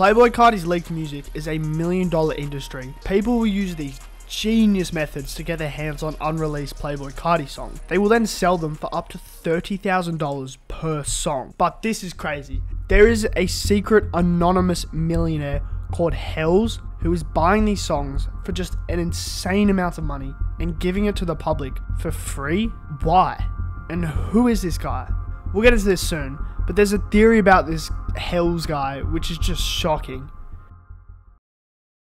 Playboi Carti's leaked music is a $1 million industry. People will use these genius methods to get their hands on unreleased Playboi Carti songs. They will then sell them for up to $30,000 per song. But this is crazy. There is a secret anonymous millionaire called Hells who is buying these songs for just an insane amount of money and giving it to the public for free. Why? And who is this guy? We'll get into this soon, but there's a theory about this Hells guy which is just shocking.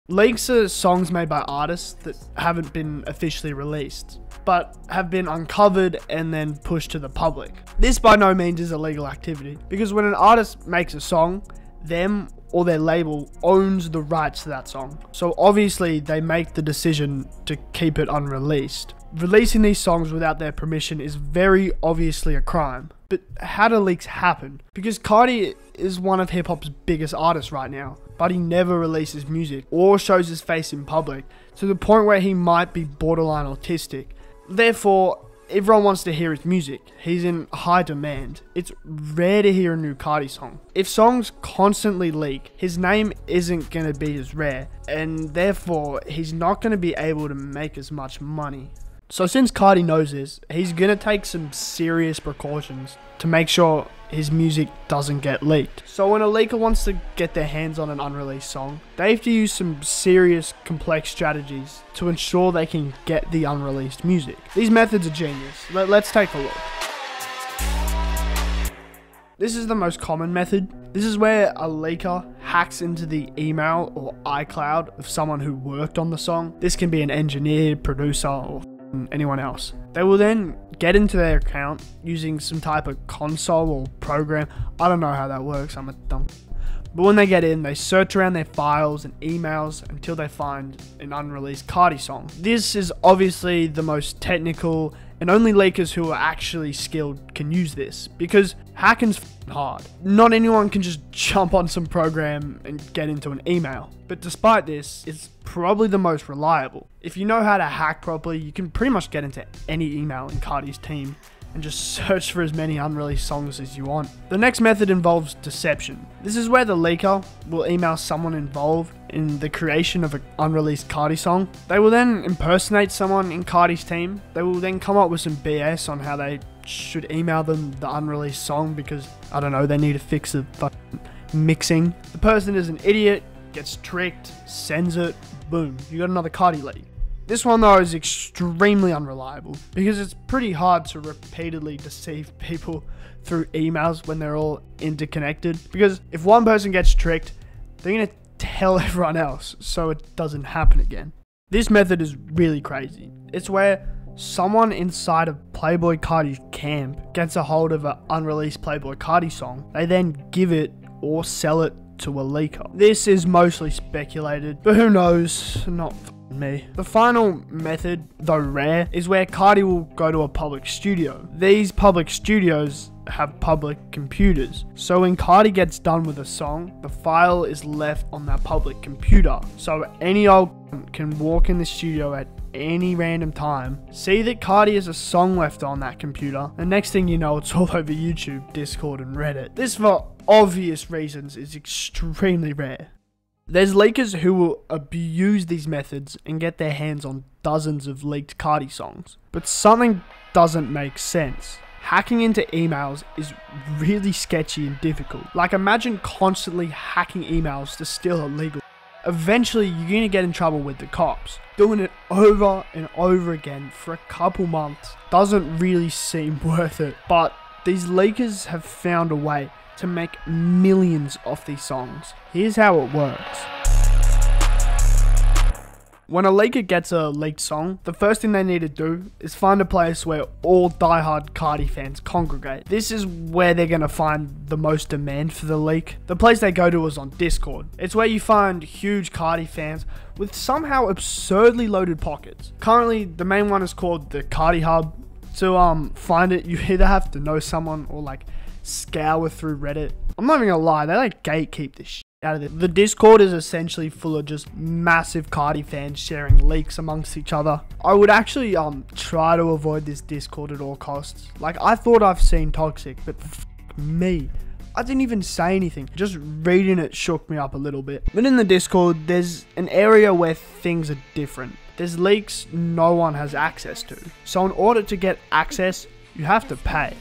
Leaks are songs made by artists that haven't been officially released, but have been uncovered and then pushed to the public. This by no means is illegal activity, because when an artist makes a song, them or their label owns the rights to that song. So obviously they make the decision to keep it unreleased. Releasing these songs without their permission is very obviously a crime. But how do leaks happen? Because Carti is one of hip hop's biggest artists right now, but he never releases music or shows his face in public, to the point where he might be borderline autistic. Therefore, everyone wants to hear his music. He's in high demand. It's rare to hear a new Carti song. If songs constantly leak, his name isn't going to be as rare, and therefore he's not going to be able to make as much money. So since Carti knows this, he's going to take some serious precautions to make sure his music doesn't get leaked. So when a leaker wants to get their hands on an unreleased song, they have to use some serious, complex strategies to ensure they can get the unreleased music. These methods are genius. Let's take a look. This is the most common method. This is where a leaker hacks into the email or iCloud of someone who worked on the song. This can be an engineer, producer, or anyone else. They will then get into their account using some type of console or program. I don't know how that works, I'm a dumb. But when they get in, they search around their files and emails until they find an unreleased Carti song. This is obviously the most technical, and only leakers who are actually skilled can use this, because hacking's hard. Not anyone can just jump on some program and get into an email. But despite this, it's probably the most reliable. If you know how to hack properly, you can pretty much get into any email in Carti's team and just search for as many unreleased songs as you want. The next method involves deception. This is where the leaker will email someone involved in the creation of an unreleased Carti song. They will then impersonate someone in Carti's team. They will then come up with some BS on how they should email them the unreleased song because, I don't know, they need to fix the fucking mixing. The person is an idiot, gets tricked, sends it, boom, you got another Carti leak. This one though is extremely unreliable because it's pretty hard to repeatedly deceive people through emails when they're all interconnected, because if one person gets tricked, they're going to tell everyone else so it doesn't happen again. This method is really crazy. It's where someone inside of Playboi Carti's camp gets a hold of an unreleased Playboi Carti song. They then give it or sell it to a leaker. This is mostly speculated, but who knows, not me. The final method, though rare, is where Carti will go to a public studio. These public studios have public computers, so when Carti gets done with a song, the file is left on that public computer, so any old can walk in the studio at any random time, see that Carti has a song left on that computer, and next thing you know, it's all over YouTube, Discord, and Reddit. This, for obvious reasons, is extremely rare. There's leakers who will abuse these methods and get their hands on dozens of leaked Carti songs, but something doesn't make sense. Hacking into emails is really sketchy and difficult. Like, imagine constantly hacking emails to steal illegal. Eventually, you're going to get in trouble with the cops. Doing it over and over again for a couple months doesn't really seem worth it. But these leakers have found a way to make millions off these songs. Here's how it works. When a leaker gets a leaked song, the first thing they need to do is find a place where all diehard Carti fans congregate. This is where they're going to find the most demand for the leak. The place they go to is on Discord. It's where you find huge Carti fans with somehow absurdly loaded pockets. Currently, the main one is called the Carti Hub. To find it, you either have to know someone or like scour through Reddit. I'm not even gonna lie, they like gatekeep this shit out of it. The Discord is essentially full of just massive Carti fans sharing leaks amongst each other. I would actually try to avoid this Discord at all costs. Like, I thought I've seen toxic, but f me, I didn't even say anything. Just reading it shook me up a little bit. But in the Discord, there's an area where things are different. There's leaks no one has access to. So in order to get access, you have to pay.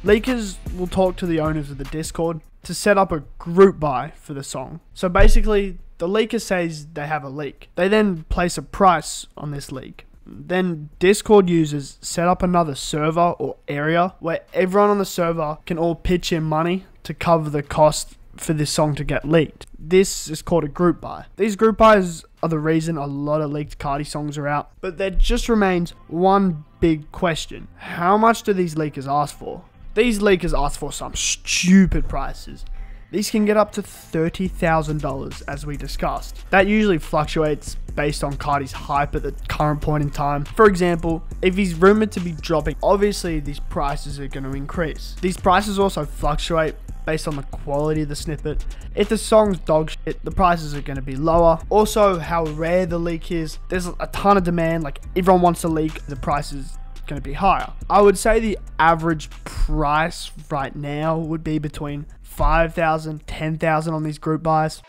Leakers will talk to the owners of the Discord to set up a group buy for the song. So basically, the leaker says they have a leak. They then place a price on this leak. Then Discord users set up another server or area where everyone on the server can all pitch in money to cover the cost for this song to get leaked. This is called a group buy. These group buys are the reason a lot of leaked Carti songs are out. But there just remains one big question. How much do these leakers ask for? These leakers ask for some stupid prices. These can get up to $30,000 as we discussed. That usually fluctuates based on Carti's hype at the current point in time. For example, if he's rumored to be dropping, obviously these prices are going to increase. These prices also fluctuate based on the quality of the snippet. If the song's dog shit, the prices are going to be lower. Also, how rare the leak is. There's a ton of demand, like everyone wants to leak, the price is going to be higher. I would say the average price right now would be between $5,000, $10,000 on these group buys.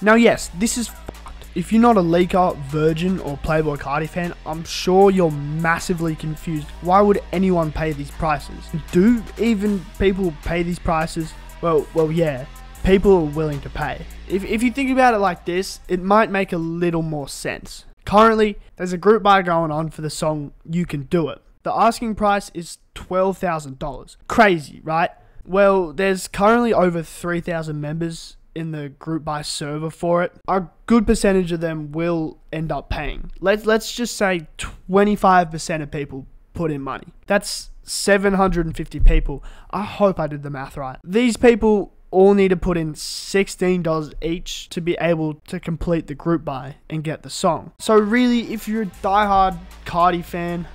Now yes, this is fucked. If you're not a leaker, virgin, or Playboi Carti fan, I'm sure you're massively confused. Why would anyone pay these prices? Do even people pay these prices? Well yeah, people are willing to pay. If you think about it like this, it might make a little more sense. Currently, there's a group buy going on for the song You Can Do It. The asking price is $12,000. Crazy, right? Well, there's currently over 3,000 members in the group buy server for it. A good percentage of them will end up paying. Let's just say 25% of people put in money. That's 750 people. I hope I did the math right. These people all need to put in $16 each to be able to complete the group buy and get the song. So really, if you're a diehard Carti fan,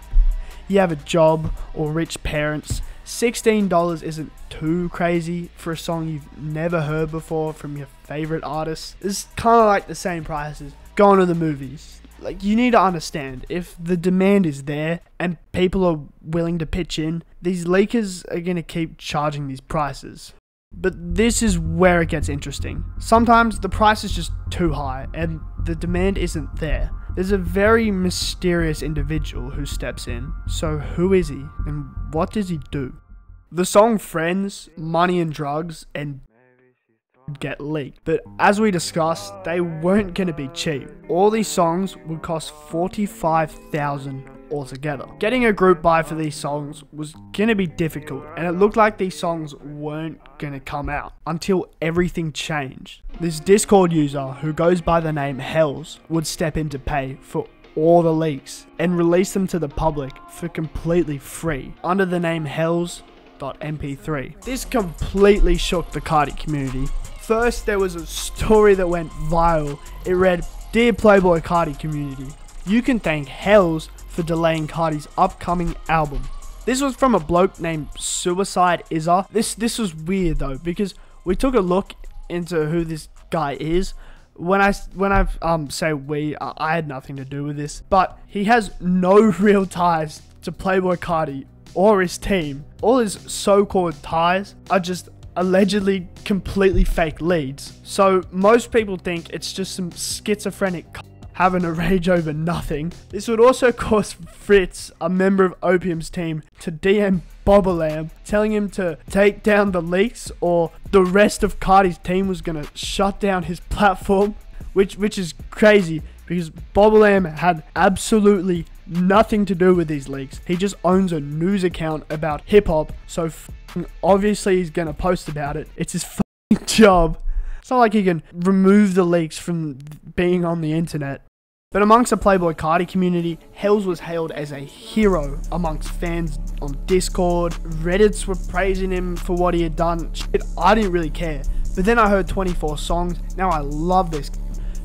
you have a job or rich parents, $16 isn't too crazy for a song you've never heard before from your favorite artist. It's kind of like the same price as going to the movies. Like, you need to understand, if the demand is there and people are willing to pitch in, these leakers are going to keep charging these prices. But this is where it gets interesting. Sometimes the price is just too high and the demand isn't there. There's a very mysterious individual who steps in. So who is he and what does he do? The song Friends, Money and Drugs, and get leaked. But as we discussed, they weren't going to be cheap. All these songs would cost $45,000 altogether. Getting a group buy for these songs was going to be difficult, and it looked like these songs weren't going to come out until everything changed. This Discord user, who goes by the name Hells, would step in to pay for all the leaks and release them to the public for completely free under the name Hells.mp3. This completely shook the Carti community. First, there was a story that went viral. It read, "Dear Playboi Carti community, you can thank Hells for delaying Carti's upcoming album." This was from a bloke named Suicide Izza. This was weird though, because we took a look into who this guy is. When I say we, I had nothing to do with this, but he has no real ties to Playboi Carti or his team. All his so-called ties are just allegedly completely fake leads. So most people think it's just some schizophrenic having a rage over nothing. This would also cause Fritz, a member of Opium's team, to DM Bobalam, telling him to take down the leaks or the rest of Carti's team was gonna shut down his platform, which is crazy because Bobalam had absolutely nothing to do with these leaks. He just owns a news account about hip-hop, so obviously he's gonna post about it. It's his job. It's not like he can remove the leaks from being on the internet. But amongst the Playboi Carti community, Hells was hailed as a hero amongst fans on Discord. Reddits were praising him for what he had done. Shit, I didn't really care. But then I heard 24 songs. Now I love this.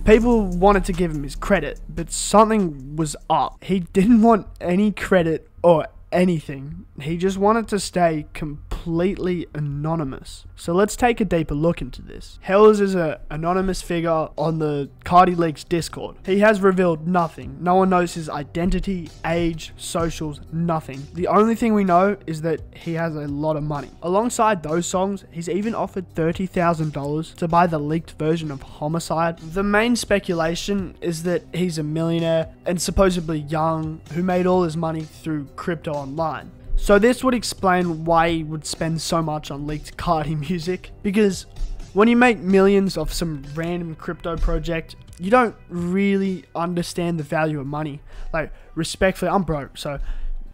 People wanted to give him his credit, but something was up. He didn't want any credit or anything. He just wanted to stay completely completely anonymous. So let's take a deeper look into this. Hells is an anonymous figure on the Carti Leaks Discord. He has revealed nothing. No one knows his identity, age, socials, nothing. The only thing we know is that he has a lot of money. Alongside those songs, he's even offered $30,000 to buy the leaked version of Homicide. The main speculation is that he's a millionaire and supposedly young who made all his money through crypto online. So this would explain why he would spend so much on leaked Carti music, because when you make millions of some random crypto project, you don't really understand the value of money. Like, respectfully, I'm broke, so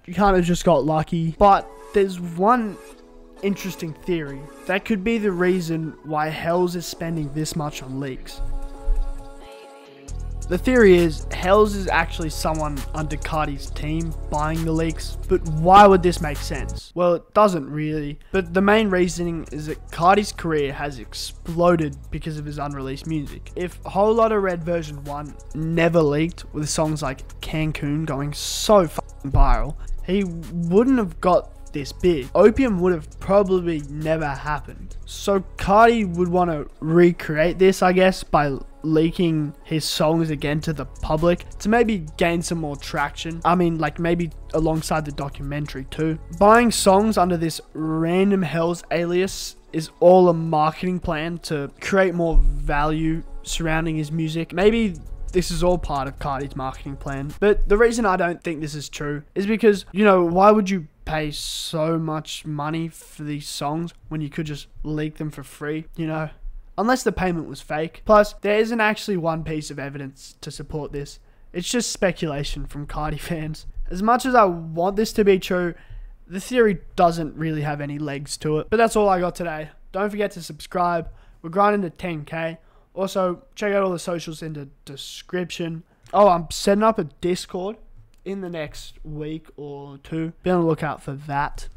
you kind of just got lucky. But there's one interesting theory that could be the reason why Hells is spending this much on leaks. The theory is Hells is actually someone under Carti's team buying the leaks, but why would this make sense? Well, it doesn't really, but the main reasoning is that Carti's career has exploded because of his unreleased music. If Whole Lotta Red version 1 never leaked, with songs like Cancun going so fucking viral, he wouldn't have got this big. Opium would have probably never happened. So Carti would want to recreate this, I guess, by leaking his songs again to the public to maybe gain some more traction. I mean, like maybe alongside the documentary too. Buying songs under this random Hells alias is all a marketing plan to create more value surrounding his music. Maybe this is all part of Carti's marketing plan. But the reason I don't think this is true is because, you know, why would you pay so much money for these songs when you could just leak them for free, you know? Unless the payment was fake. Plus, there isn't actually one piece of evidence to support this. It's just speculation from Carti fans. As much as I want this to be true, the theory doesn't really have any legs to it. But that's all I got today. Don't forget to subscribe. We're grinding to 10k. Also, check out all the socials in the description. Oh, I'm setting up a Discord in the next week or two. Be on the lookout for that.